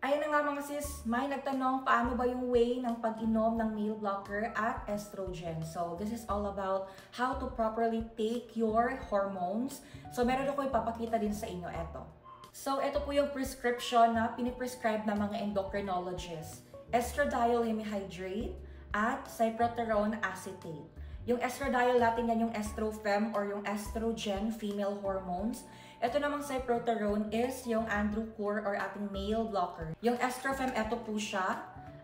Ayan na nga mga sis, may nagtanong paano ba yung way ng pag-inom ng male blocker at estrogen. So this is all about how to properly take your hormones. So meron ako ipapakita din sa inyo eto. So ito po yung prescription na piniprescribe ng mga endocrinologists. Estradiol hemihydrate at cyproterone acetate. Yung estradiol natin yan yung estrofem or yung estrogen female hormones. Ito namang cyproterone is yung androcore or ating male blocker. Yung estrofem, ito po siya.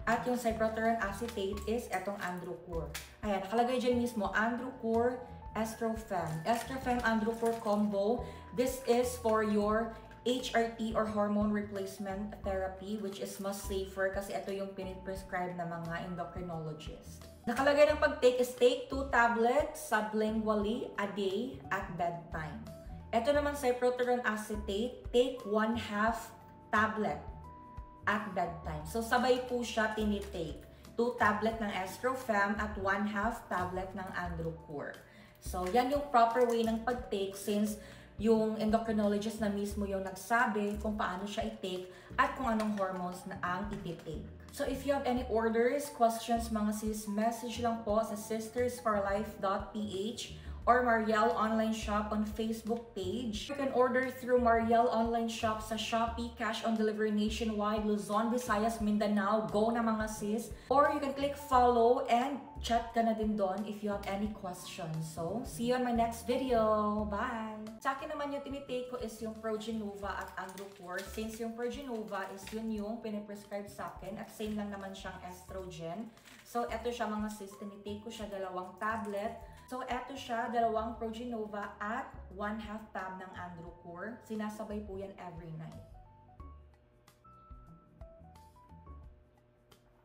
At yung cyproterone acetate is etong androcore. Ayan, nakalagay dyan mismo, androcore, estrofem. Estrofem, androcore combo. This is for your HRT or hormone replacement therapy, which is much safer kasi ito yung piniprescribe ng mga endocrinologists. Nakalagay ng pag-take is take 2 tablets sublingually a day at bedtime. Ito naman cyproterone acetate, take 1/2 tablet at bedtime. So sabay po siya tinitake. 2 tablet ng estrofem at 1/2 tablet ng androcore. So yan yung proper way ng pag-take since yung endocrinologist na mismo yung nagsabi kung paano siya i-take at kung anong hormones na ang i-take. So if you have any orders, questions mga sis, message lang po sa sistersforlife.ph or Mariel Online Shop on Facebook page. You can order through Mariel Online Shop sa Shopee, cash on delivery nationwide, Luzon, Visayas, Mindanao. Go na mga sis. Or you can click follow and chat ka na din doon if you have any questions. So, see you on my next video. Bye! Sa akin naman yung tinitake ko is yung Progenova at Androcore. Since yung Progenova is yun yung piniprescribe sa akin at same lang naman siyang estrogen. So, eto siya mga sis, tinitake ko siya 2 tablet. So, eto siya, 2 Progenova at 1/2 tab ng Androcore. Sinasabay po yan every night.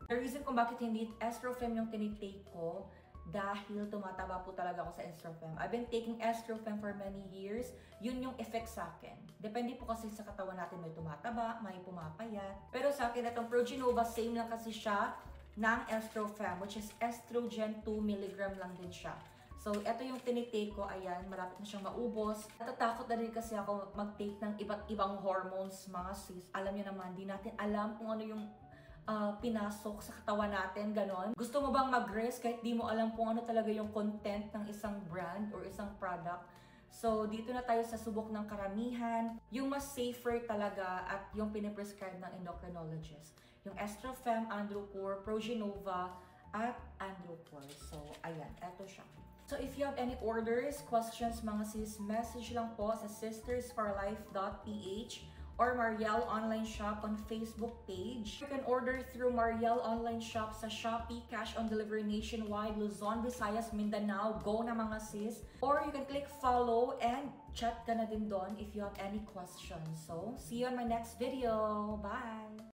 The reason kung bakit hindi estrofem yung tinitake ko, dahil tumataba po talaga ako sa estrofem. I've been taking estrofem for many years. Yun yung effect sa akin. Depende po kasi sa katawan natin, may tumataba, may pumapayat. Pero sa akin, itong Progenova, same lang kasi siya ng estrofem, which is estrogen 2 mg lang din siya. So, ito yung tinitake ko, ayan, marapit na siyang maubos. Natatakot na rin kasi ako mag-take ng iba't ibang hormones, mga sis. Alam niyo naman, di natin alam kung ano yung pinasok sa katawan natin, ganon. Gusto mo bang mag-risk kahit di mo alam kung ano talaga yung content ng isang brand or isang product? So, dito na tayo sa subok ng karamihan. Yung mas safer talaga at yung piniprescribe ng endocrinologist. Yung estrofem, androcore, Progenova, at androcore. So, ayan, eto siya. So, if you have any orders, questions, mga sis, message lang po sa sistersforlife.ph or Mariel Online Shop on Facebook page. You can order through Mariel Online Shop sa Shopee, cash on delivery nationwide, Luzon, Visayas, Mindanao. Go na mga sis. Or you can click follow and chat ka na din doon if you have any questions. So, see you on my next video. Bye!